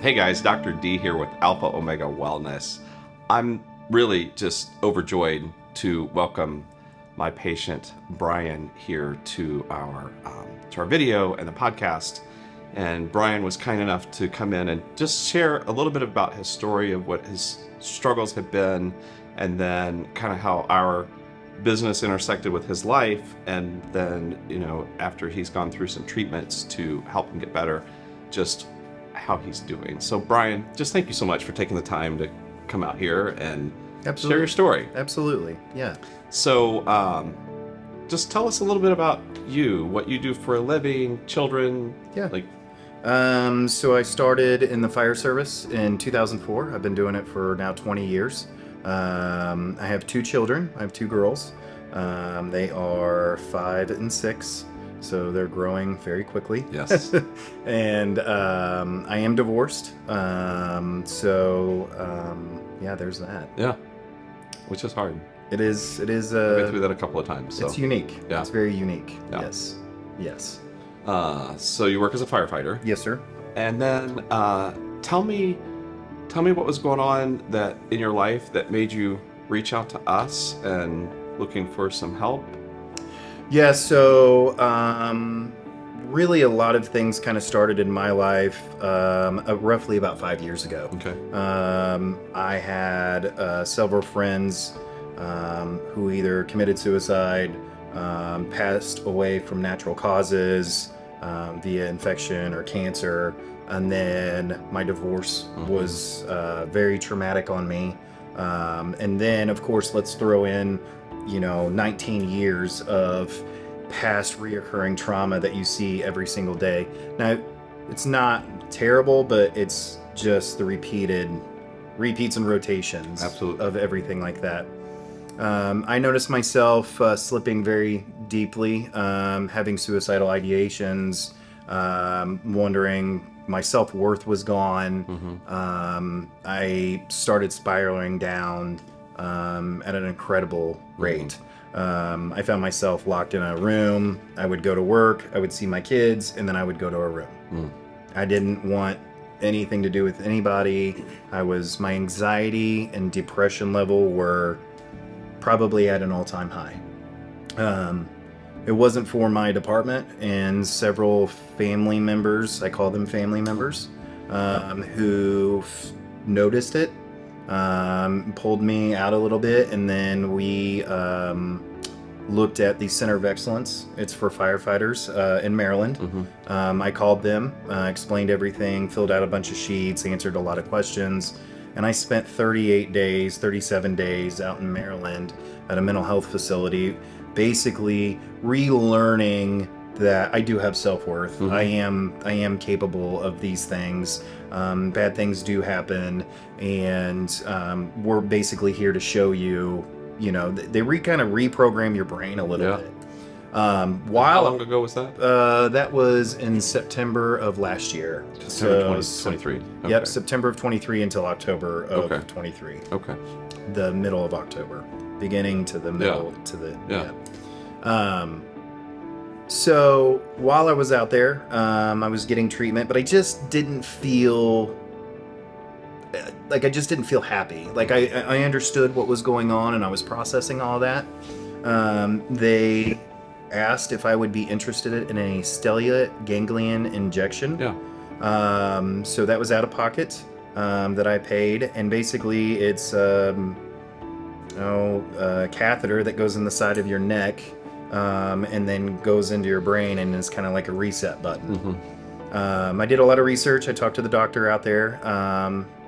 Hey guys, Dr. D here with Alpha Omega Wellness. I'm really just overjoyed to welcome my patient Bryan here to our video and the podcast. And Bryan was kind enough to come in and just share a little bit about his story of what his struggles have been, and then kind of how our business intersected with his life, and then, you know, after he's gone through some treatments to help him get better, just how he's doing. So Bryan, just thank you so much for taking the time to come out here and share your story. Absolutely. Yeah. So just tell us a little bit about you, what you do for a living, children. Yeah. So I started in the fire service in 2004. I've been doing it for now 20 years. I have two children. I have two girls. They are 5 and 6. So they're growing very quickly. Yes. And I am divorced. Yeah, there's that. Yeah. Which is hard. It is. I've been through that a couple of times. So. It's unique. Yeah. It's very unique. Yeah. Yes. Yes. So you work as a firefighter. Yes, sir. And then tell me what was going on that in your life that made you reach out to us and looking for some help. Yeah, so really a lot of things kind of started in my life roughly about 5 years ago. Okay. I had several friends who either committed suicide, passed away from natural causes, via infection or cancer, and then my divorce was very traumatic on me. And then, of course, let's throw in 19 years of past reoccurring trauma that you see every single day. Now, it's not terrible, but it's just the repeats and rotations Absolutely. of everything like that. I noticed myself slipping very deeply, having suicidal ideations, wondering my self-worth was gone. I started spiraling down at an incredible rate. I found myself locked in a room. I would go to work, I would see my kids, and then I would go to a room. I didn't want anything to do with anybody. My anxiety and depression level were probably at an all-time high. It wasn't for my department and several family members, I call them family members, who noticed it, pulled me out a little bit, and then we looked at the Center of Excellence. It's for firefighters in Maryland. I called them, explained everything, filled out a bunch of sheets, answered a lot of questions, and I spent 37 days out in Maryland at a mental health facility, basically relearning that I do have self-worth. I am capable of these things. Bad things do happen, and we're basically here to show you. They kind of reprogram your brain a little bit. How long ago was that? That was in September of last year. September 2023. Okay. Yep, September of 23 until October of 23. Okay. The middle of October, beginning to the middle to the So while I was out there, I was getting treatment, but I just didn't feel happy. Like I understood what was going on, and I was processing all that. They asked if I would be interested in a stellate ganglion injection. So that was out of pocket, that I paid, and basically it's a catheter that goes in the side of your neck, and then goes into your brain, and is kind of like a reset button. I did a lot of research. I talked to the doctor out there,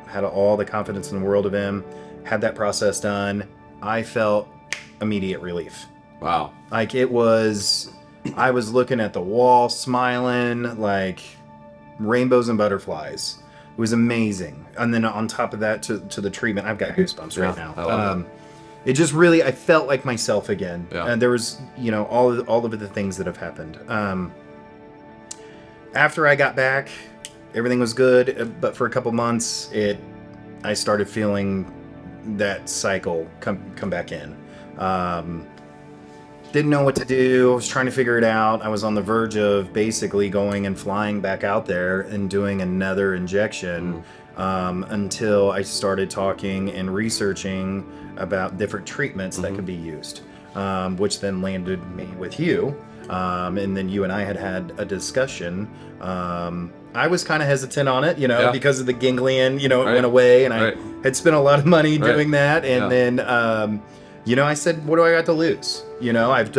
had all the confidence in the world of him, had that process done. I felt immediate relief. Wow. Like I was looking at the wall, smiling, like rainbows and butterflies. It was amazing. And then on top of that, to the treatment, I've got goosebumps right now. I love it just really, I felt like myself again. And there was, all of the things that have happened. After I got back, everything was good, but for a couple months, I started feeling that cycle come back in. didn't know what to do. I was trying to figure it out. I was on the verge of basically going and flying back out there and doing another injection until I started talking and researching about different treatments that could be used, which then landed me with you. And then you and I had a discussion. I was kind of hesitant on it, because of the ganglion, it went away, and I had spent a lot of money doing that. And then, I said, what do I got to lose? I've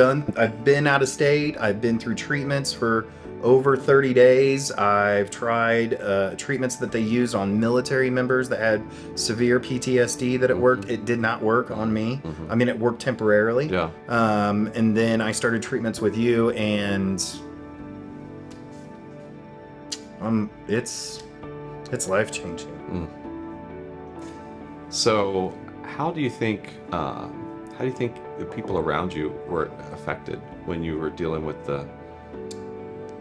been out of state. I've been through treatments for over 30 days. I've tried treatments that they used on military members that had severe PTSD that it worked. It did not work on me. I mean, it worked temporarily. Yeah. And then I started treatments with you, and it's life-changing. So how do you think the people around you were affected when you were dealing with the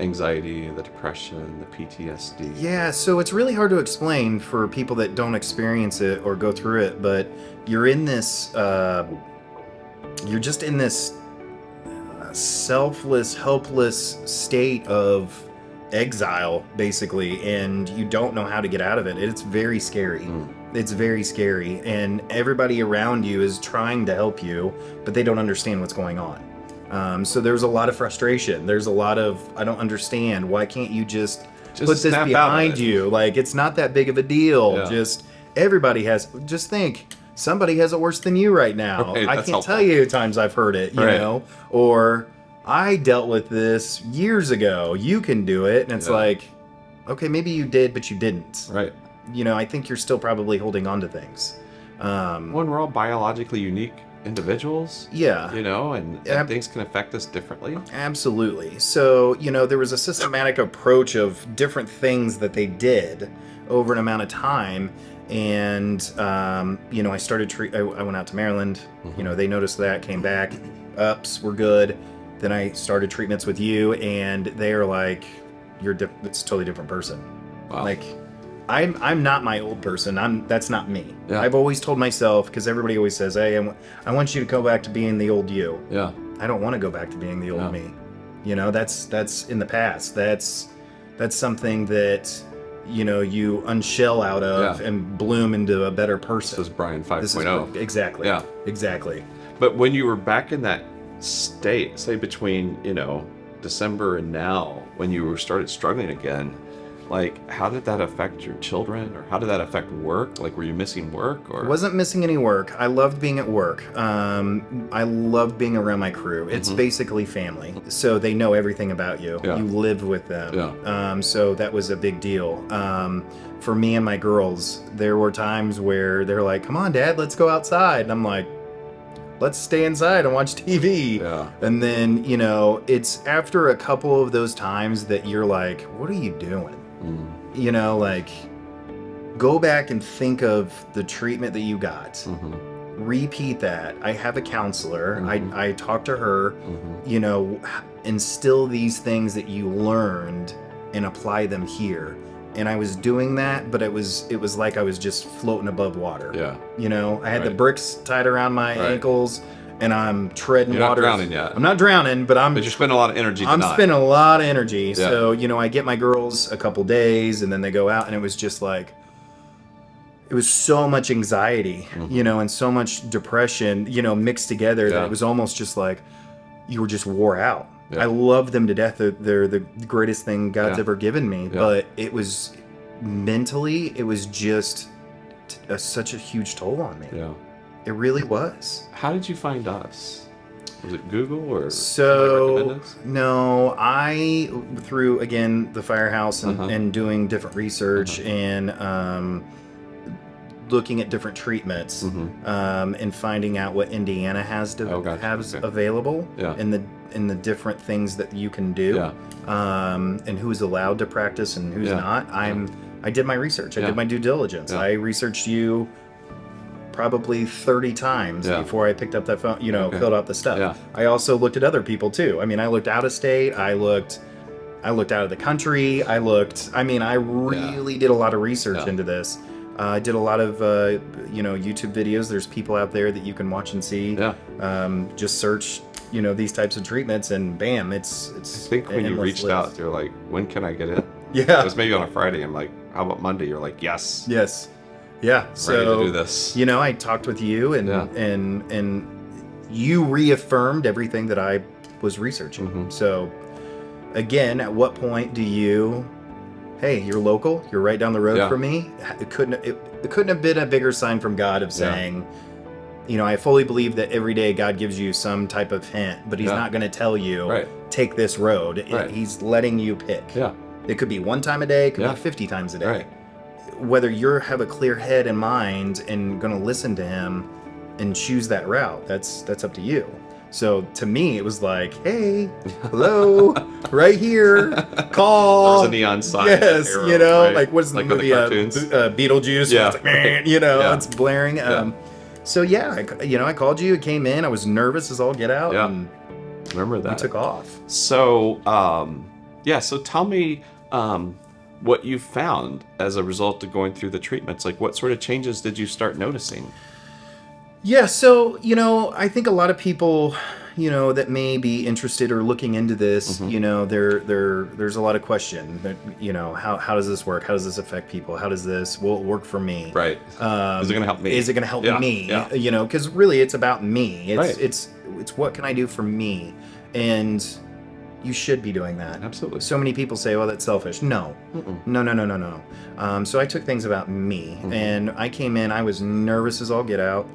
anxiety, the depression, the PTSD? Yeah, so it's really hard to explain for people that don't experience it or go through it, but you're in this, you're just in this selfless, helpless state of exile, basically, and you don't know how to get out of it. It's very scary. It's very scary, and everybody around you is trying to help you, but they don't understand what's going on. So there's a lot of frustration. There's a lot of, I don't understand. Why can't you just put this behind you? Like, it's not that big of a deal. Yeah. Just think, somebody has it worse than you right now. Right, I can't tell you times I've heard it, you know? Or, I dealt with this years ago. You can do it. And it's like, okay, maybe you did, but you didn't. Right. I think you're still probably holding on to things. When we're all biologically unique individuals. Yeah. And things can affect us differently. Absolutely. So, there was a systematic approach of different things that they did over an amount of time. And, I started I went out to Maryland. They noticed that, came back, ups, we're good. Then I started treatments with you, and they are like, it's a totally different person. Wow. Like, I'm not my old person. That's not me. Yeah. I've always told myself, because everybody always says, hey, I want you to go back to being the old you. Yeah. I don't want to go back to being the old me. That's in the past. That's something that, you unshell out of and bloom into a better person. This is Bryan 5.0. Exactly. Yeah. Exactly. But when you were back in that state, say between, December and now, when you started struggling again, like, how did that affect your children, or how did that affect work? Like, were you missing work? Or wasn't missing any work. I loved being at work. I loved being around my crew. It's basically family, so they know everything about you. Yeah. You live with them. Yeah. So that was a big deal. For me and my girls, there were times where they're like, "Come on, Dad, let's go outside," and I'm like, let's stay inside and watch TV. Yeah. And then, it's after a couple of those times that you're like, what are you doing? Like, go back and think of the treatment that you got. Repeat that. I have a counselor. I talk to her, instill these things that you learned and apply them here. And I was doing that, but it was like I was just floating above water. Yeah. I had the bricks tied around my ankles, and I'm treading You're water. not drowning yet. I'm not drowning, but you're spending a lot of energy. I'm spending a lot of energy. Yeah. So, I get my girls a couple days, and then they go out, and it was just like, it was so much anxiety, and so much depression, mixed together that it was almost just like you were just wore out. Yeah. I love them to death. They're the greatest thing God's ever given me. Yeah. But it was mentally, it was just such a huge toll on me. Yeah, it really was. How did you find us? Was it Google or? So no, I through again the Firehouse and doing different research and looking at different treatments and finding out what Indiana has available in the different things that you can do and who's allowed to practice and who's not. I did my research. I did my due diligence. I researched you probably 30 times before I picked up that phone, filled out the stuff. Yeah. I also looked at other people too. I mean, I looked out of state. I looked out of the country. I really did a lot of research into this. I did a lot of, YouTube videos. There's people out there that you can watch and see. Yeah. Just search these types of treatments, and bam, it's I think when an you endless reached list. out, you're like, when can I get in? Yeah. It was maybe on a Friday. I'm like, how about Monday? You're like, yes. Yes. Yeah. Ready to do this. I talked with you, and Yeah. and you reaffirmed everything that I was researching. Mhm. So, again, at what point do you? Hey, you're local. You're right down the road Yeah. from me. It couldn't have been a bigger sign from God of saying, I fully believe that every day God gives you some type of hint, but He's Yeah. not going to tell you, Right. take this road. Right. He's letting you pick. Yeah. It could be one time a day. It could Yeah. be 50 times a day. Right. Whether you have a clear head and mind and going to listen to Him and choose that route, that's up to you. So to me, it was like, hey, hello, right here, call. There's a neon sign. Yes, arrow, right? like what's the Like on the movie? cartoons. Beetlejuice. Yeah. It's like, Right. yeah. It's blaring. Yeah. So yeah, I called you. It came in. I was nervous as all get out. Yeah. And Remember that. we took off. So, so tell me what you found as a result of going through the treatments. Like, what sort of changes did you start noticing? Yeah, so, I think a lot of people, that may be interested or looking into this, there's a lot of question that, how does this work? How does this affect people? Will it work for me? Right. Is it going to help me? Is it going to help me? Yeah. Because really it's about me. Right. It's what can I do for me? And you should be doing that. Absolutely. So many people say, well, that's selfish. No. Mm-mm. No. So I took things about me, and I came in, I was nervous as all get out,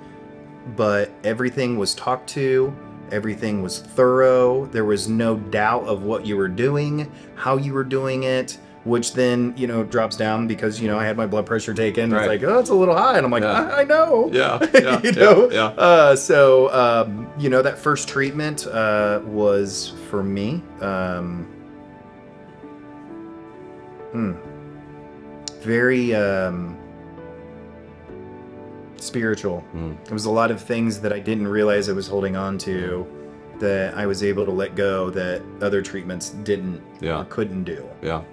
but everything was talked to, everything was thorough, there was no doubt of what you were doing, how you were doing it, which then, drops down because, I had my blood pressure taken. Right. It's like, oh, it's a little high. And I'm like, Yeah. I know. Yeah. So, that first treatment was for me. Very spiritual. There was a lot of things that I didn't realize I was holding on to that I was able to let go that other treatments didn't or couldn't do. Yeah.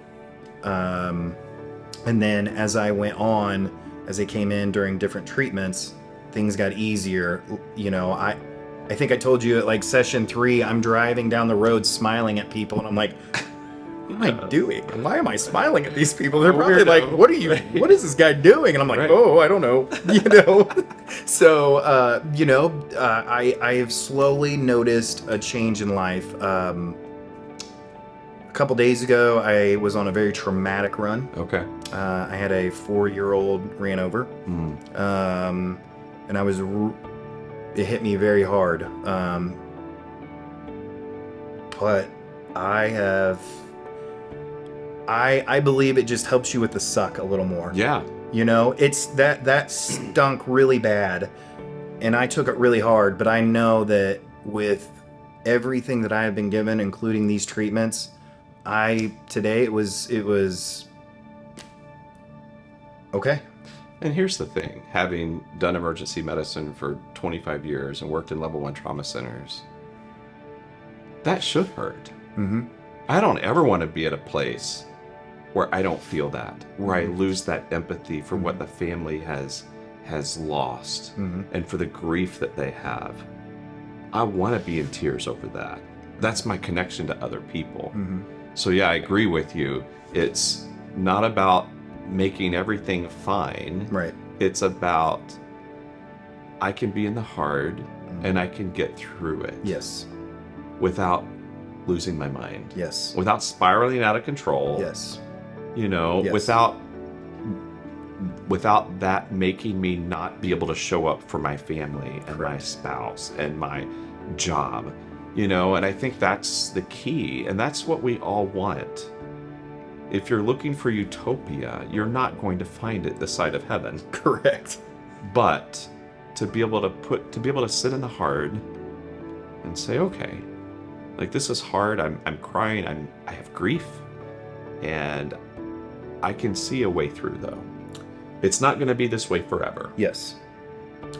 And then as I went on, as I came in during different treatments, things got easier. I think I told you at like session 3, I'm driving down the road smiling at people, and I'm like, what am I doing? Why am I smiling at these people? They're probably like, what is this guy doing? And I'm like, Right. oh, I don't know. So, I have slowly noticed a change in life. A couple days ago, I was on a very traumatic run. Okay. I had a 4-year-old ran over, and it hit me very hard. But I believe it just helps you with the suck a little more. Yeah. It's that stunk really bad, and I took it really hard. But I know that with everything that I have been given, including these treatments, today it was okay. And here's the thing, having done emergency medicine for 25 years and worked in level 1 trauma centers, that should hurt. Mm-hmm. I don't ever want to be at a place where I don't feel that, where I lose that empathy for what the family has lost and for the grief that they have. I want to be in tears over that. That's my connection to other people. So yeah, I agree with you. It's not about making everything fine. Right. It's about I can be in the hard and I can get through it. Yes. Without losing my mind. Yes. Without spiraling out of control. Yes. Yes. without that making me not be able to show up for my family and my spouse and my job. And I think that's the key, and that's what we all want. If you're looking for utopia, you're not going to find it this side of heaven. Correct. But to be able to sit in the hard and say, okay, like this is hard, I'm crying, I have grief, and I can see a way through though. It's not going to be this way forever. Yes.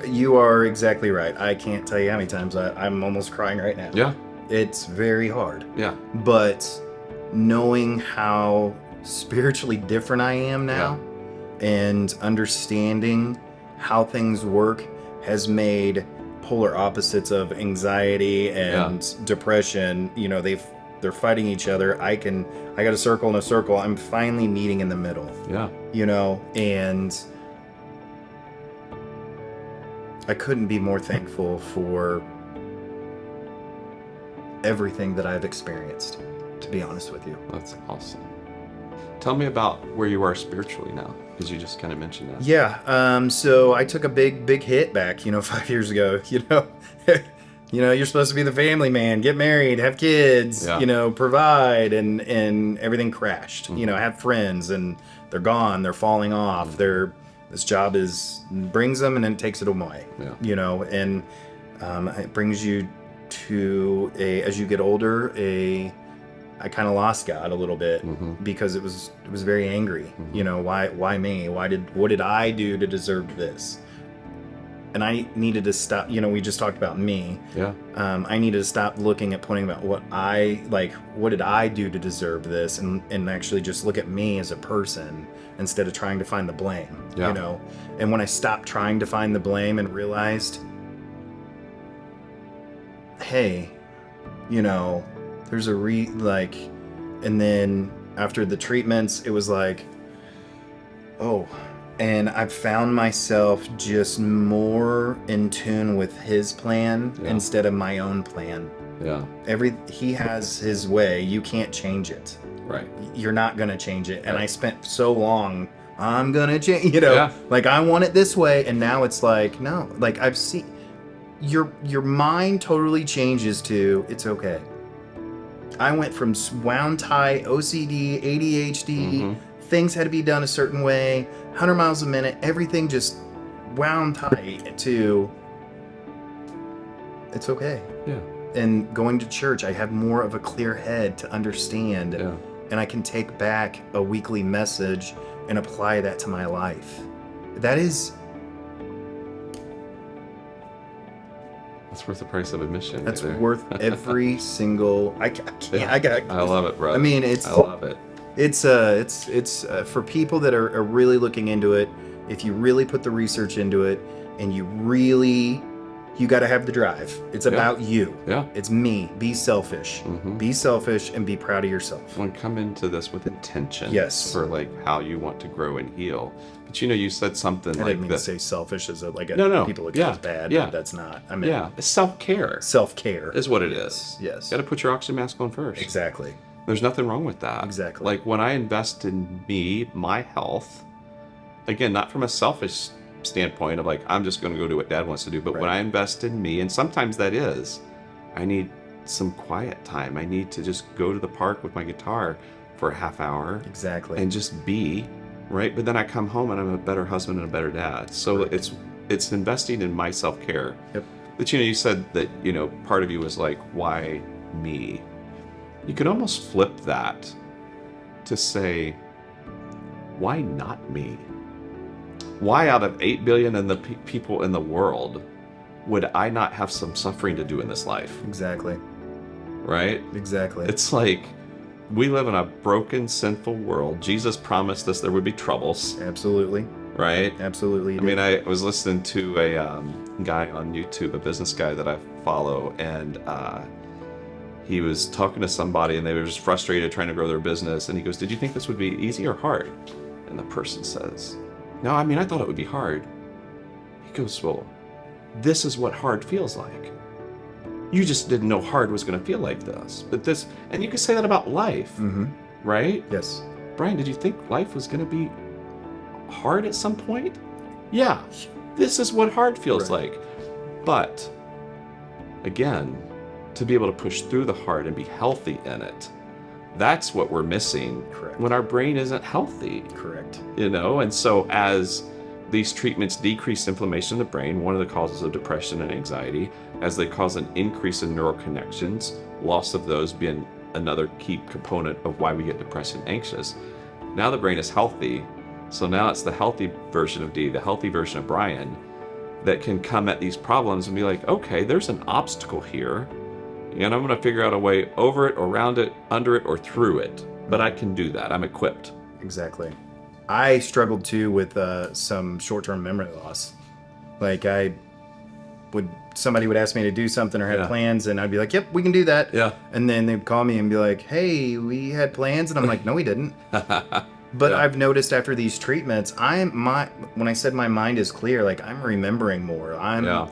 You are exactly right. I can't tell you how many times I'm almost crying right now. Yeah. It's very hard. Yeah. But knowing how spiritually different I am now and understanding how things work has made polar opposites of anxiety and depression. You know, they're fighting each other. I got a circle and a circle. I'm finally meeting in the middle. Yeah. You know, and I couldn't be more thankful for everything that I've experienced, to be honest with you. That's awesome. Tell me about where you are spiritually now, because you just kind of mentioned that. Yeah. So I took a big hit back, 5 years ago. You're supposed to be the family man, get married, have kids, provide, and everything crashed. Mm-hmm. Have friends, and they're gone, they're falling off. This job brings them and then takes it away. Yeah. And it brings you to as you get older, I kind of lost God a little bit because it was very angry. Why me? What did I do to deserve this? And I needed to stop. We just talked about me. Yeah. I needed to stop looking at pointing about what did I do to deserve this, and actually just look at me as a person instead of trying to find the blame. Yeah. And when I stopped trying to find the blame and realized, hey, there's and then after the treatments, it was like, oh. And I've found myself just more in tune with his plan instead of my own plan. Yeah. He has his way. You can't change it. Right. You're not going to change it. And I spent so long, I'm going to change, I want it this way. And now it's like, no, I've seen your mind totally changes to, it's okay. I went from wound tie, OCD, ADHD, things had to be done a certain way, 100 miles a minute, everything just wound tight to, it's okay. Yeah. And going to church, I have more of a clear head to understand, and I can take back a weekly message and apply that to my life. That's worth the price of admission. That's worth every single. I love it, bro. I mean, I love it. It's for people that are really looking into it. If you really put the research into it, and you got to have the drive. It's about you. Yeah. It's me. Be selfish. Be selfish and be proud of yourself. When come into this with intention. Yes. For how you want to grow and heal. But you said something I didn't mean to say selfish as people look at it as bad. Yeah. But that's not. I mean, it's self-care. Self-care is what it is. Yes. You got to put your oxygen mask on first. Exactly. There's nothing wrong with that. Exactly. When I invest in me, my health, again, not from a selfish standpoint of I'm just going to go do what dad wants to do, but when I invest in me, and sometimes that is, I need some quiet time. I need to just go to the park with my guitar for a half hour. Exactly. And just be, right? But then I come home and I'm a better husband and a better dad. So it's investing in my self-care. Yep. But you said that, part of you was why me? You could almost flip that to say, why not me? Why out of 8 billion and the people in the world would I not have some suffering to do in this life? Exactly. Right? Exactly. It's we live in a broken, sinful world. Jesus promised us there would be troubles. Absolutely. Right? Absolutely. I mean, I was listening to a guy on YouTube, a business guy that I follow, and he was talking to somebody and they were just frustrated trying to grow their business. And he goes, did you think this would be easy or hard? And the person says, no, I mean, I thought it would be hard. He goes, well, this is what hard feels like. You just didn't know hard was going to feel like this. But this, and you can say that about life, right? Yes. Bryan, did you think life was going to be hard at some point? Yeah, this is what hard feels like. But again, to be able to push through the hard and be healthy in it, that's what we're missing. Correct. When our brain isn't healthy. Correct. And so as these treatments decrease inflammation in the brain, one of the causes of depression and anxiety, as they cause an increase in neural connections, loss of those being another key component of why we get depressed and anxious. Now the brain is healthy, so now it's the healthy version of D, the healthy version of Bryan, that can come at these problems and be like, okay, there's an obstacle here, and I'm going to figure out a way over it, or around it, under it, or through it. But I can do that. I'm equipped. Exactly. I struggled too with some short-term memory loss. somebody would ask me to do something or had Yeah. plans, and I'd be like, "Yep, we can do that." Yeah. And then they'd call me and be like, "Hey, we had plans," and I'm like, "No, we didn't." But Yeah. I've noticed after these treatments, when I said my mind is clear, like I'm remembering more. Yeah.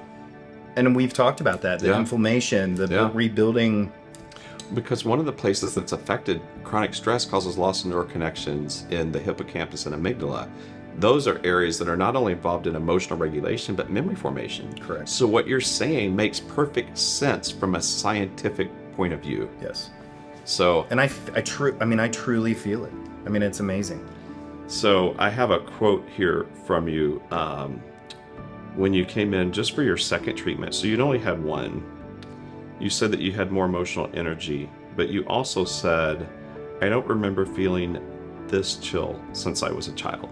And we've talked about that, the Yeah. inflammation, the Yeah. rebuilding. Because one of the places that's affected, chronic stress causes loss of neural connections in the hippocampus and amygdala. Those are areas that are not only involved in emotional regulation, but memory formation. Correct. So what you're saying makes perfect sense from a scientific point of view. Yes. So, And I truly feel it. I mean, it's amazing. so I have a quote here from you when you came in just for your second treatment. So you'd only had one. You said that you had more emotional energy, but you also said, "I don't remember feeling this chill since I was a child."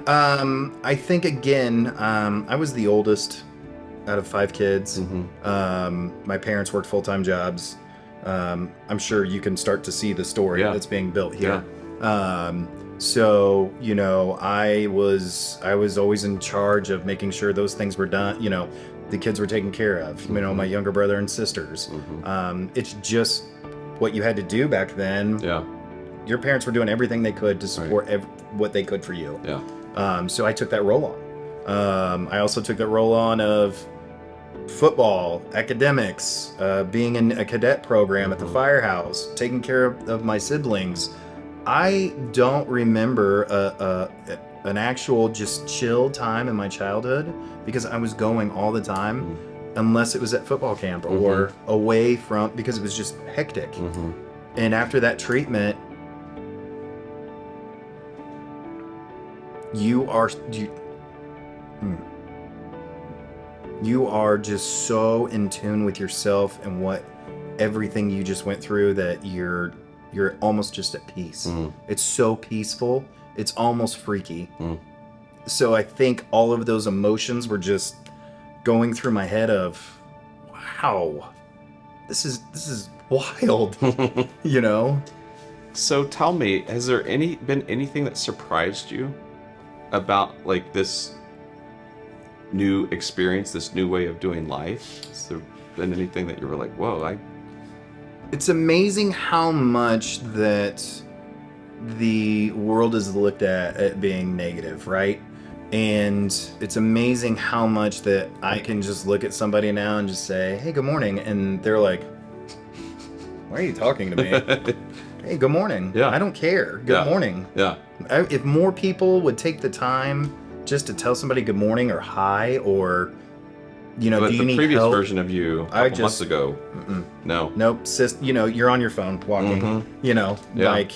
I think again, I was the oldest out of 5 kids. My parents worked full-time jobs. I'm sure you can start to see the story Yeah. that's being built here. So, you know, I was always in charge of making sure those things were done. You know, the kids were taken care of. You know, my younger brother and sisters. It's just what you had to do back then. Yeah. Your parents were doing everything they could to support what they could for you. Yeah. So I took that role on. I also took that role on of football, academics, being in a cadet program at the firehouse, taking care of my siblings. I don't remember an actual just chill time in my childhood because I was going all the time, unless it was at football camp or away from, because it was just hectic. And after that treatment, you are just so in tune with yourself and what everything you just went through that you're almost just at peace. It's so peaceful. It's almost freaky. So I think all of those emotions were just going through my head of, wow, this is wild, you know? So tell me, has there been anything that surprised you about like this new experience, this new way of doing life? Has there been anything that you were like, whoa, It's amazing how much that the world is looked at being negative, right? And it's amazing how much that I can just look at somebody now and just say, "Hey, good morning," and they're like, "Why are you talking to me?" Hey, good morning. Yeah. I don't care. Good morning. Yeah. If more people would take the time just to tell somebody good morning or hi, or, you know, But do you the need previous help? version of you a couple months ago, no. Nope, you know, you're on your phone walking, you know, Yeah. like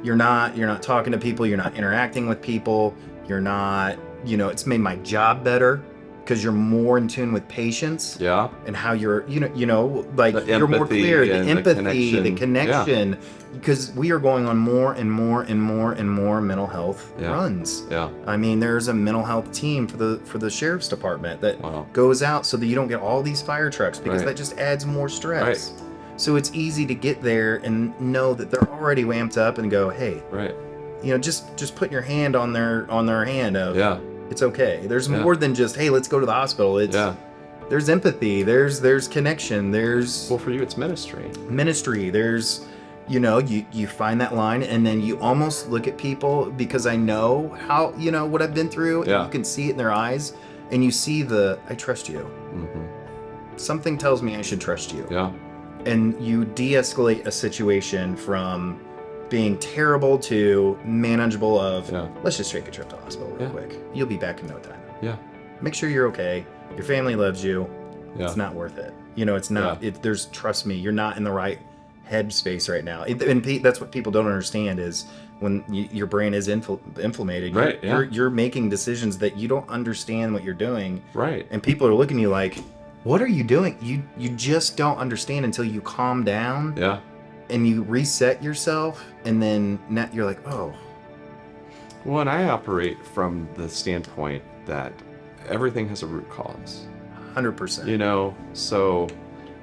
you're not talking to people, you're not interacting with people, you're not, you know, it's made my job better because you're more in tune with patients Yeah. and how you're, you know, like The you're more empathy clear, the and the empathy, the connection. connection, because we are going on more and more and more and more mental health runs. Yeah. I mean, there's a mental health team for the sheriff's department that Wow. goes out so that you don't get all these fire trucks because Right. that just adds more stress. So it's easy to get there and know that they're already ramped up and go, hey, Right. you know, just putting your hand on their hand of, Yeah. it's okay. There's Yeah. more than just, hey, let's go to the hospital. It's there's empathy, there's connection, there's Well, for you, it's ministry. ministry, there's, you know, you find that line and then you almost look at people because I know how, you know, what I've been through. Yeah. And you can see it in their eyes and you see I trust you. Something tells me I should trust you. Yeah. And you de-escalate a situation from being terrible to manageable of, let's just take a trip to the hospital real quick. You'll be back in no time. Yeah. Make sure you're okay. Your family loves you. Yeah. It's not worth it. You know, it's not, trust me, you're not in the right headspace right now. And that's what people don't understand is when your brain is inflamed, Right, you're making decisions that you don't understand what you're doing. Right. And people are looking at you like, what are you doing? You just don't understand until you calm down. Yeah. And you reset yourself, and then now you're like, oh. Well, and I operate from the standpoint that everything has a root cause. 100%. You know, so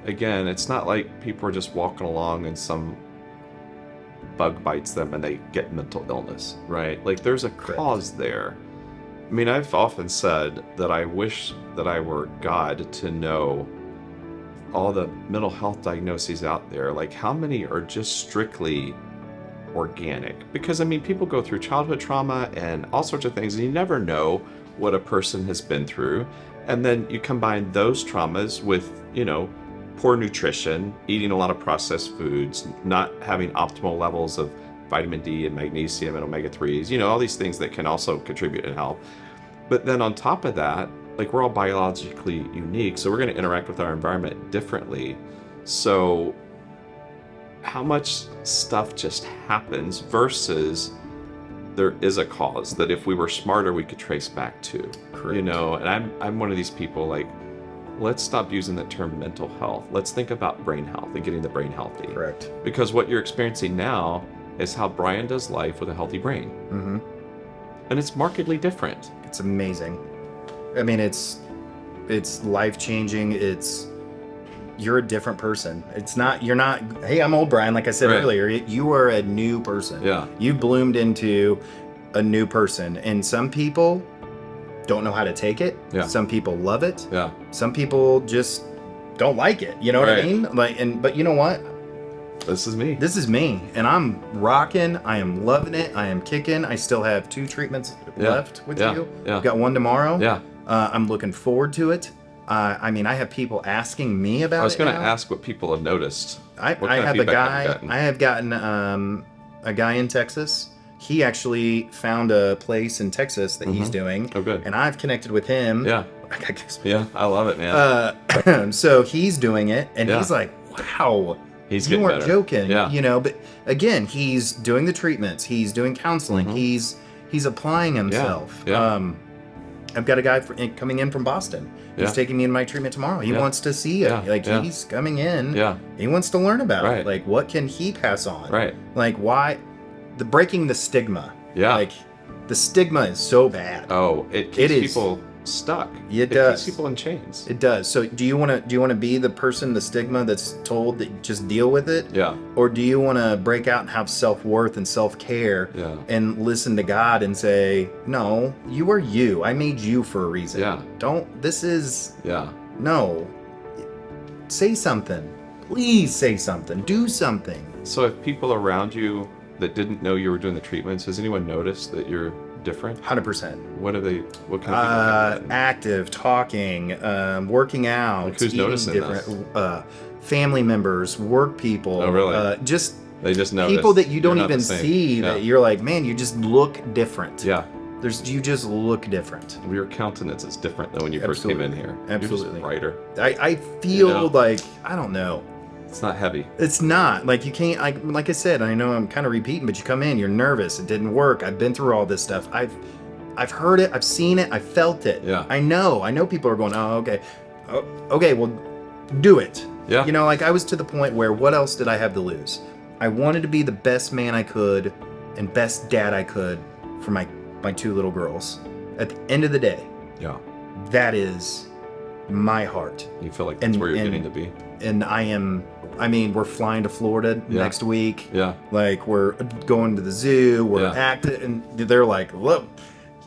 again, it's not like people are just walking along and some bug bites them and they get mental illness, right? Like there's a cause there. I mean, I've often said that I wish that I were God to know all the mental health diagnoses out there. Like, how many are just strictly organic? Because, I mean, people go through childhood trauma and all sorts of things, and you never know what a person has been through. And then you combine those traumas with, poor nutrition, eating a lot of processed foods, not having optimal levels of vitamin D and magnesium and omega-3s, all these things that can also contribute and help. But then on top of that, like, we're all biologically unique, so we're going to interact with our environment differently. So how much stuff just happens versus there is a cause that if we were smarter, we could trace back to. Correct. And I'm one of these people, like, let's stop using the term mental health. Let's think about brain health and getting the brain healthy. Correct. Because what you're experiencing now is how Bryan does life with a healthy brain. Mm-hmm. And it's markedly different. It's amazing. I mean, it's life-changing. You're a different person. You're not, hey, I'm old Bryan, like I said earlier. You are a new person. Yeah. You've bloomed into a new person. And some people don't know how to take it. Yeah. Some people love it. Yeah. Some people just don't like it. You know what I mean? But you know what? This is me. This is me. And I'm rocking. I am loving it. I am kicking. I still have 2 treatments left with you. Yeah. I've got 1 tomorrow. Yeah. I'm looking forward to it. I mean, I have people asking me about it. I was going to ask what people have noticed. I have gotten a guy in Texas. He actually found a place in Texas that he's doing. Oh, good. And I've connected with him. Yeah. Yeah, I love it, man. So he's doing it, and Yeah. he's like, wow. He's You getting weren't better. joking. Yeah. But again, he's doing the treatments. He's doing counseling. He's applying himself. Yeah. I've got a guy coming in from Boston. He's Yeah. taking me in my treatment tomorrow. He wants to see it. Yeah. He's coming in. Yeah. He wants to learn about Right. it. Like, what can he pass on? Right. Like, why? Breaking the stigma. Yeah. Like, the stigma is so bad. Oh, it keeps is. people stuck. It does. Keeps people in chains. It does. So, do you want to be the person, the stigma that's told that just deal with it? Yeah. Or do you want to break out and have self-worth and self-care and listen to God and say, no, you are you. I made you for a reason. Yeah. No. Say something. Please say something. Do something. So if people around you that didn't know you were doing the treatments, has anyone noticed that you're different? 100%. What kind of people have you met? Active, talking, working out. Like, who's eating noticing different, family members, work people. Oh, really? They just notice. people that you don't You're not even the same. see Yeah. that you're like, man, you just look different. Yeah. You just look different. Your countenance is different than when you first came in here. Absolutely. You're just brighter. I feel like, I don't know. It's not heavy. It's not. Like, you can't, like I said, I know I'm kind of repeating, but you come in, you're nervous, it didn't work, I've been through all this stuff. I've heard it, I've seen it, I've felt it. Yeah. I know people are going, oh, okay. Oh, okay, well, do it. Yeah. Like, I was to the point where, what else did I have to lose? I wanted to be the best man I could and best dad I could for my 2 little girls. At the end of the day, Yeah. that is my heart. You feel like that's where you're getting to be. And we're flying to Florida next week. Yeah. Like, we're going to the zoo, we're Yeah. acting, and they're like, look,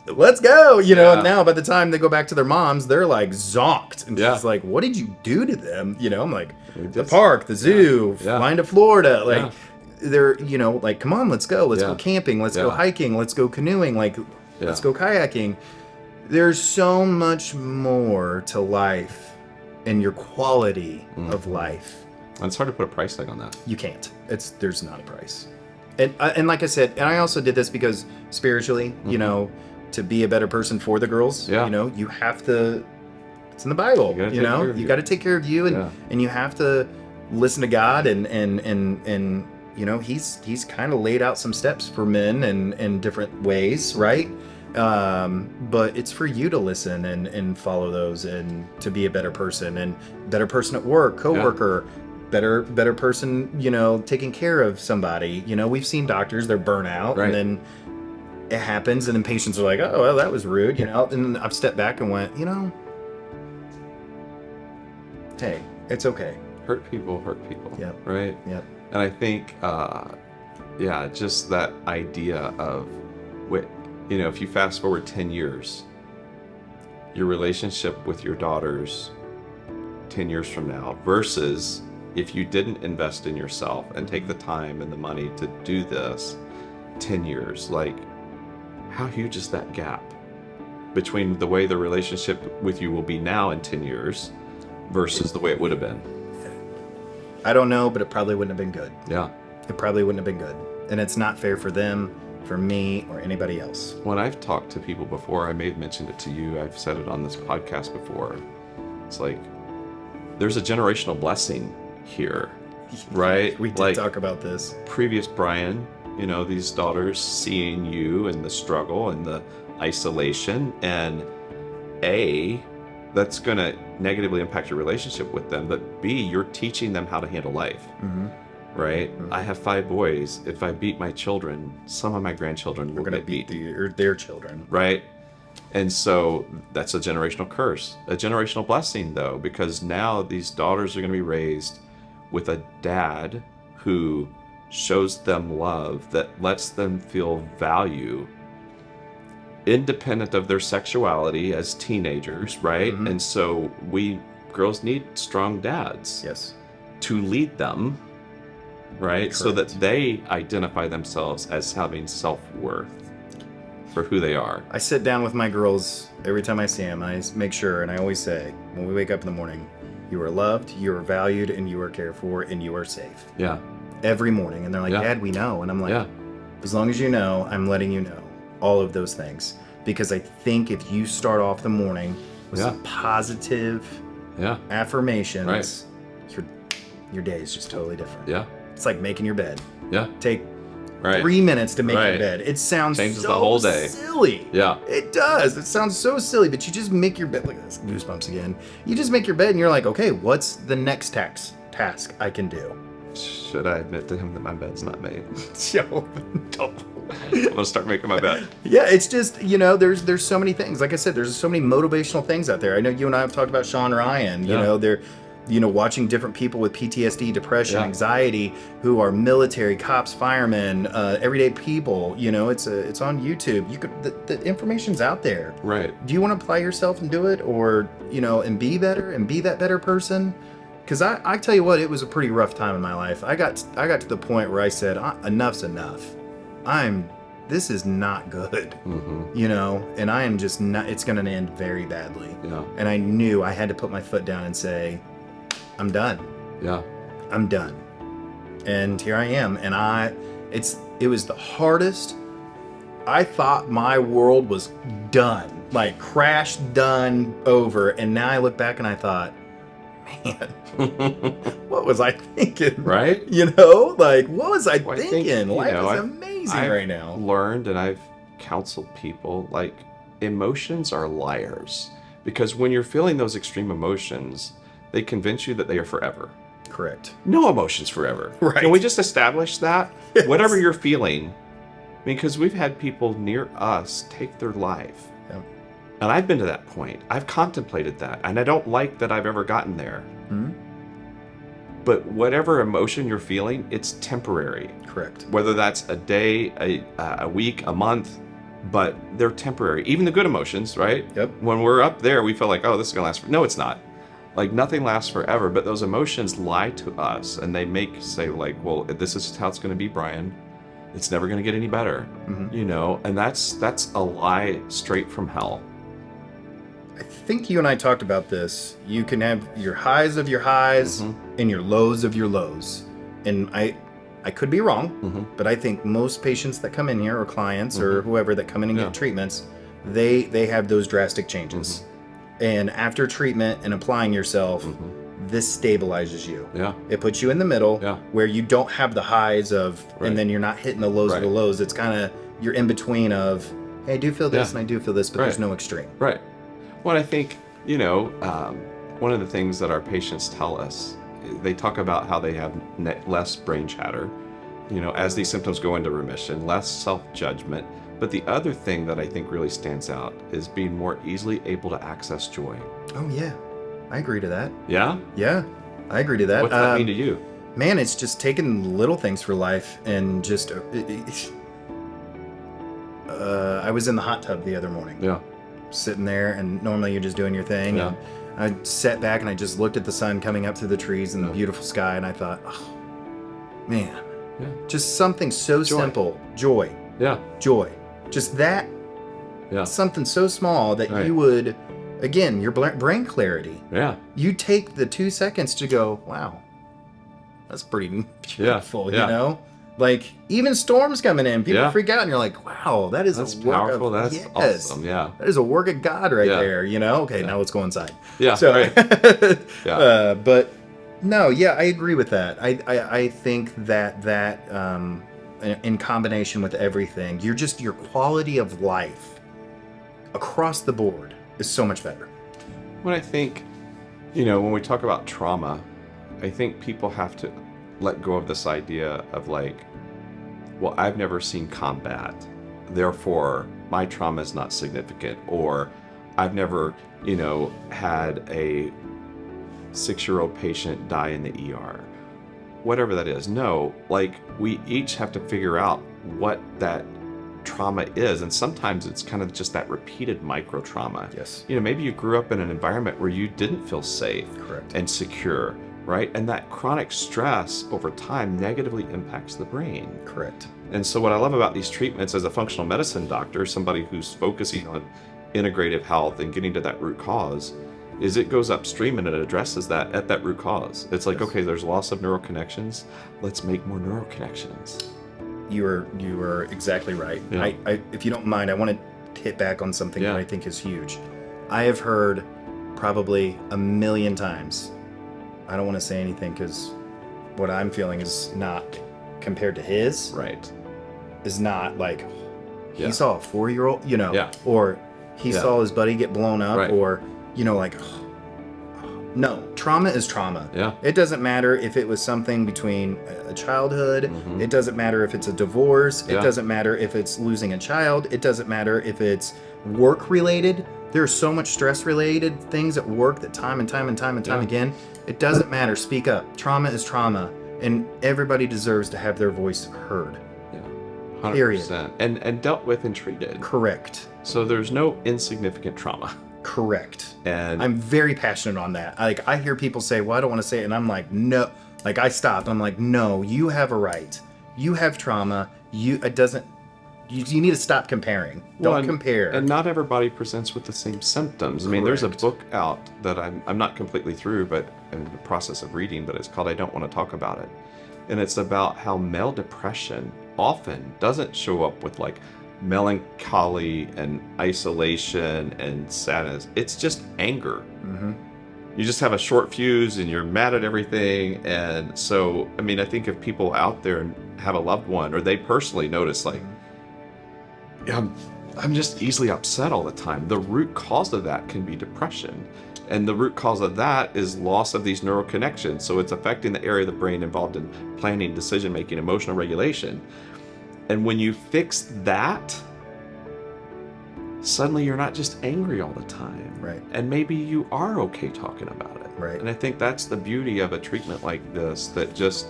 let's go, Yeah. And now by the time they go back to their moms, they're like zonked. And Yeah. she's like, what did you do to them? I'm like, We the just- park, the zoo, Yeah. flying to Florida. Like, Yeah. they're, like, come on, let's go. Let's Yeah. go camping. Let's go Yeah. hiking. Let's go canoeing. Like, Yeah. let's go kayaking. There's so much more to life and your quality of life. And it's hard to put a price tag on that. You can't. There's not a price. And like I said, and I also did this because spiritually, to be a better person for the girls, Yeah. you have to. It's in the Bible. You gotta take care of You you. got to take care of you, and you have to listen to God, and he's kind of laid out some steps for men in different ways, right? But it's for you to listen and follow those, and to be a better person, and better person at work, coworker. Better person, taking care of somebody. We've seen doctors, they're burnout, Right. and then it happens, and then patients are like, oh, well, that was rude, and then I've stepped back and went, hey, it's okay. Hurt people. Yep. Right? Yep. And I think, just that idea of, you know, if you fast forward 10 years, your relationship with your daughters 10 years from now versus if you didn't invest in yourself and take the time and the money to do this 10 years, like, how huge is that gap between the way the relationship with you will be now in 10 years versus the way it would have been? I don't know, but it probably wouldn't have been good. Yeah. It probably wouldn't have been good. And it's not fair for them, for me, or anybody else. When I've talked to people before, I may have mentioned it to you, I've said it on this podcast before. It's like, there's a generational blessing here, right? We did like, talk about this. Previous Bryan, you know, these daughters seeing you and the struggle and the isolation, and A, that's going to negatively impact your relationship with them, but B, you're teaching them how to handle life. Mm-hmm. Right? Mm-hmm. I have 5 boys. If I beat my children, some of my grandchildren will get beat. Their children. Right? And so that's a generational curse. A generational blessing, though, because now these daughters are going to be raised with a dad who shows them love, that lets them feel value independent of their sexuality as teenagers, right? Mm-hmm. And so girls need strong dads. Yes. To lead them, right? Correct. So that they identify themselves as having self-worth for who they are. I sit down with my girls every time I see them. I make sure, and I always say, when we wake up in the morning, you are loved, you are valued, and you are cared for, and you are safe. Yeah. Every morning. And they're like, Dad, we know. And I'm like, as long as you know, I'm letting you know all of those things. Because I think if you start off the morning with some positive affirmations, your day is just totally different. Yeah. It's like making your bed. Yeah. Take 3 minutes to make your bed. It sounds changes so the whole day. Silly. Yeah. It does. It sounds so silly, but you just make your bed. Look at this, goosebumps again. You just make your bed and you're like, okay, what's the next task I can do? Should I admit to him that my bed's not made? Don't. I'm gonna start making my bed. Yeah, it's just, you know, there's so many things. Like I said, there's so many motivational things out there. I know you and I have talked about Sean Ryan. You know, they're, you know, watching different people with PTSD, depression, anxiety, who are military, cops, firemen, everyday people. You know, it's on YouTube. You could the information's out there. Right. Do you want to apply yourself and do it, or, you know, and be better and be that better person? Because I tell you what, it was a pretty rough time in my life. I got to the point where I said, enough's enough. This is not good, you know, and I am just not, it's going to end very badly. Yeah. And I knew I had to put my foot down and say, I'm done. Yeah. I'm done. And here I am. And it was the hardest. I thought my world was done, like crashed, done, over. And now I look back and I thought, man, what was I thinking? Right? You know, like, what was I thinking? Life is amazing I've right now. Learned, and I've counseled people, like, emotions are liars. Because when you're feeling those extreme emotions, they convince you that they are forever. Correct. No emotion's forever. Right. Can we just establish that? Yes. Whatever you're feeling, because we've had people near us take their life. Yep. And I've been to that point. I've contemplated that. And I don't like that I've ever gotten there. Mm-hmm. But whatever emotion you're feeling, it's temporary. Correct. Whether that's a day, a week, a month, but they're temporary. Even the good emotions, right? Yep. When we're up there, we feel like, oh, this is going to last forever. No, it's not. Like, nothing lasts forever, but those emotions lie to us, and they say, like, well, this is how it's going to be, Bryan. It's never going to get any better, you know? And that's a lie straight from hell. I think you and I talked about this. You can have your highs of your highs and your lows of your lows. And I could be wrong, but I think most patients that come in here, or clients or whoever that come in and get treatments, they have those drastic changes. And after treatment and applying yourself, this stabilizes you. Yeah. It puts you in the middle where you don't have the highs of, and then you're not hitting the lows of the lows. It's kind of, you're in between of, hey, I do feel this and I do feel this, but there's no extreme. Right. Well, I think, you know, one of the things that our patients tell us, they talk about how they have less brain chatter, you know, as these symptoms go into remission, less self-judgment. But the other thing that I think really stands out is being more easily able to access joy. Oh, yeah. I agree to that. Yeah? Yeah, I agree to that. What's that mean to you? Man, it's just taking little things for life and just I was in the hot tub the other morning. Yeah. Sitting there, and normally you're just doing your thing. Yeah. And I sat back and I just looked at the sun coming up through the trees and the beautiful sky, and I thought, oh, man, just something so simple. Joy. Yeah. Joy. Just that. Yeah. Something so small that you would, again, your brain clarity. Yeah. You take the 2 seconds to go, wow, that's pretty beautiful, you know? Like, even storms coming in, people freak out, and you're like, wow, that's a work powerful. of, that's awesome. Yeah. That is a work of God right there, you know? Okay, now let's go inside. Yeah. So, right. but no, I agree with that. I think that in combination with everything, your quality of life across the board is so much better. When I think, when we talk about trauma, I think people have to let go of this idea of like, well, I've never seen combat, therefore my trauma is not significant, or I've never, had a 6-year-old patient die in the ER, whatever that is. No, like, we each have to figure out what that trauma is, and sometimes it's kind of just that repeated micro trauma. Yes. Maybe you grew up in an environment where you didn't feel safe. Correct. And secure, right? And that chronic stress over time negatively impacts the brain. Correct. And so what I love about these treatments as a functional medicine doctor, somebody who's focusing on integrative health and getting to that root cause, is it goes upstream and it addresses that at that root cause. It's like, okay, there's loss of neural connections. Let's make more neural connections. You are exactly right. Yeah. I if you don't mind, I want to hit back on something that I think is huge. I have heard probably 1 million times. I don't want to say anything because what I'm feeling is not compared to his. Right. Is not like he saw a 4-year-old, or he saw his buddy get blown up, or like. No, trauma is trauma. Yeah. It doesn't matter if it was something between a childhood. Mm-hmm. It doesn't matter if it's a divorce. It doesn't matter if it's losing a child. It doesn't matter if it's work related. There's so much stress related things at work that time and time again. It doesn't matter. Speak up. Trauma is trauma, and everybody deserves to have their voice heard. Yeah. 100%. Period. And dealt with and treated. Correct. So there's no insignificant trauma. Correct. And I'm very passionate on that. Like, I hear people say, well, I don't want to say it. And I'm like, no. Like, I stopped. I'm like, no, you have a right. You have trauma. You need to stop comparing. Don't compare. And not everybody presents with the same symptoms. I mean, there's a book out that I'm not completely through, but I'm in the process of reading, but it's called I Don't Want to Talk About It. And it's about how male depression often doesn't show up with like melancholy and isolation and sadness. It's just anger. Mm-hmm. You just have a short fuse and you're mad at everything. And so, I mean, I think if people out there have a loved one, or they personally notice like, I'm just easily upset all the time, the root cause of that can be depression. And the root cause of that is loss of these neural connections. So it's affecting the area of the brain involved in planning, decision making, emotional regulation. And when you fix that, suddenly you're not just angry all the time. Right. And maybe you are okay talking about it. Right. And I think that's the beauty of a treatment like this, that just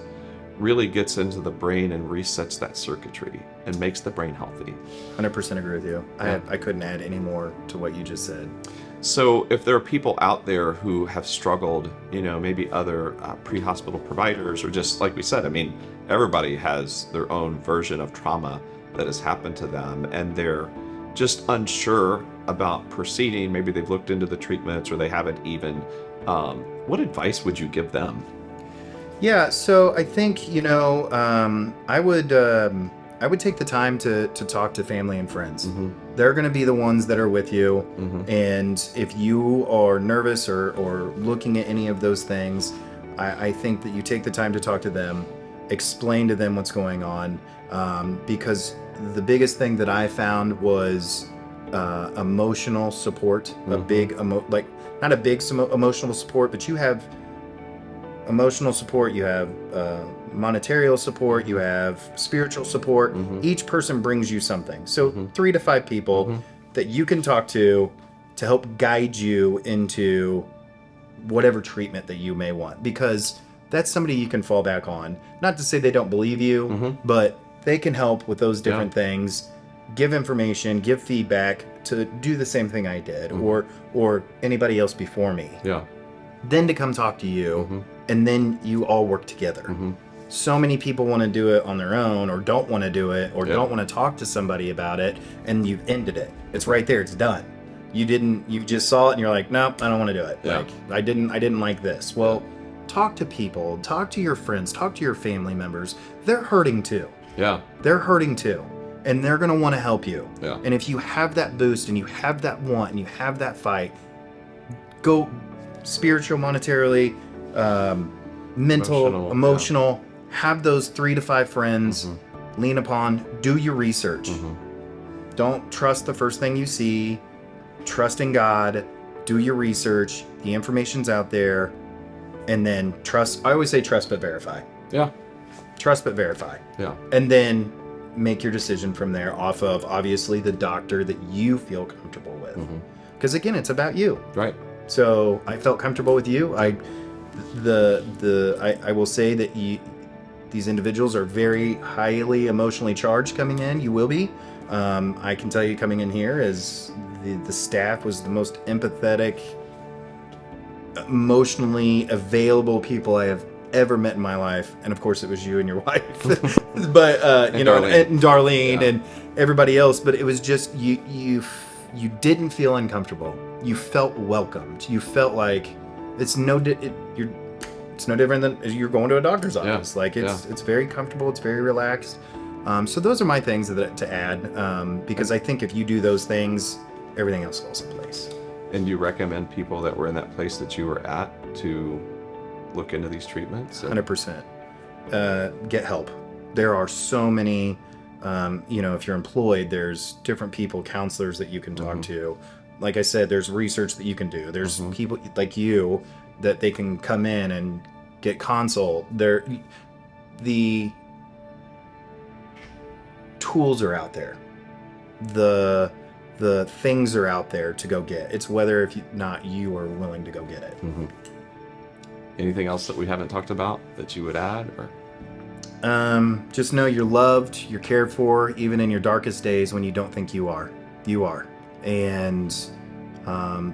really gets into the brain and resets that circuitry and makes the brain healthy. 100% agree with you. Yeah. I couldn't add any more to what you just said. So if there are people out there who have struggled, maybe other pre-hospital providers, or just like we said, I mean, everybody has their own version of trauma that has happened to them, and they're just unsure about proceeding. Maybe they've looked into the treatments, or they haven't even. What advice would you give them? Yeah, so I think, I would take the time to talk to family and friends. Mm-hmm. They're going to be the ones that are with you. Mm-hmm. And if you are nervous or looking at any of those things, I think that you take the time to talk to them, explain to them what's going on. Because the biggest thing that I found was emotional support, Mm-hmm. a big, not a big emotional support, but you have emotional support, you have monetary support, you have spiritual support. Mm-hmm. Each person brings you something. So 3 to 5 people Mm-hmm. that you can talk to help guide you into whatever treatment that you may want, because that's somebody you can fall back on. Not to say they don't believe you, Mm-hmm. but they can help with those different things. give information, give feedback to do the same thing I did, or anybody else before me. Yeah. Then to come talk to you, and then you all work together. So many people want to do it on their own, or don't want to do it, or don't want to talk to somebody about it, and you've ended it. It's right there. It's done. You just saw it, and you're like, nope, I don't want to do it. Yeah. Like, I didn't like this. Well, talk to people, talk to your friends, talk to your family members. They're hurting too. Yeah. They're hurting too. And they're going to want to help you. Yeah. And if you have that boost and you have that want and you have that fight, go spiritual, monetarily, mental, emotional. Have those 3 to 5 friends, lean upon, do your research. Don't trust the first thing you see. Trust in God, do your research. The information's out there. And then trust. I always say trust but verify. Yeah. Trust but verify. Yeah. And then make your decision from there off of, obviously, the doctor that you feel comfortable with. Because again, it's about you. Right. So I felt comfortable with you. I will say that these individuals are very highly emotionally charged coming in. You will be. I can tell you coming in here as the staff was the most empathetic, emotionally available people I have ever met in my life. And of course it was you and your wife, but and Darlene and everybody else. But it was just, you didn't feel uncomfortable. You felt welcomed. You felt like it's no different than you're going to a doctor's office. Like it's very comfortable. It's very relaxed. So those are my things to add, because I think if you do those things, everything else falls in place. And you recommend people that were in that place that you were at to look into these treatments? 100%. Get help. There are so many, if you're employed, there's different people, counselors that you can talk to. Like I said, there's research that you can do. There's people like you that they can come in and get consult. The tools are out there. The things are out there to go get. It's whether you are willing to go get it. Anything else that we haven't talked about that you would add? Or just know you're loved, you're cared for, even in your darkest days when you don't think you are. You are. And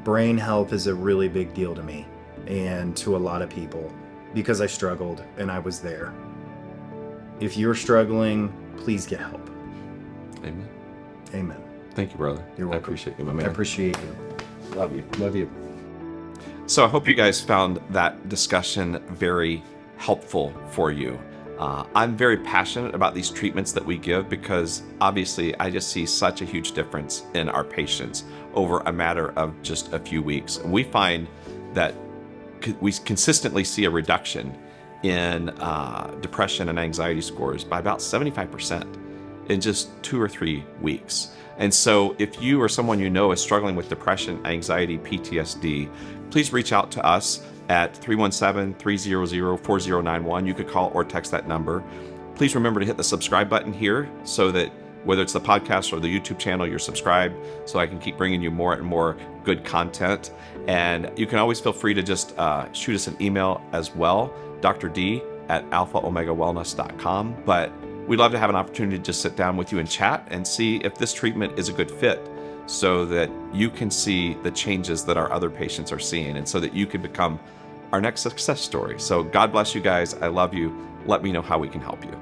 brain health is a really big deal to me and to a lot of people because I struggled and I was there. If you're struggling, please get help. Amen. Amen. Thank you, brother. You're welcome. I appreciate you, my man. I appreciate you. Love you. Love you. So I hope you guys found that discussion very helpful for you. I'm very passionate about these treatments that we give because obviously I just see such a huge difference in our patients over a matter of just a few weeks. And we find that we consistently see a reduction in depression and anxiety scores by about 75% in just 2 or 3 weeks. And so if you or someone you know is struggling with depression, anxiety, PTSD, please reach out to us at 317-300-4091. You could call or text that number. Please remember to hit the subscribe button here so that whether it's the podcast or the YouTube channel, you're subscribed so I can keep bringing you more and more good content. And you can always feel free to just shoot us an email as well, drdee@alphaomegawellness.com. But we'd love to have an opportunity to just sit down with you and chat and see if this treatment is a good fit so that you can see the changes that our other patients are seeing and so that you can become our next success story. So God bless you guys. I love you. Let me know how we can help you.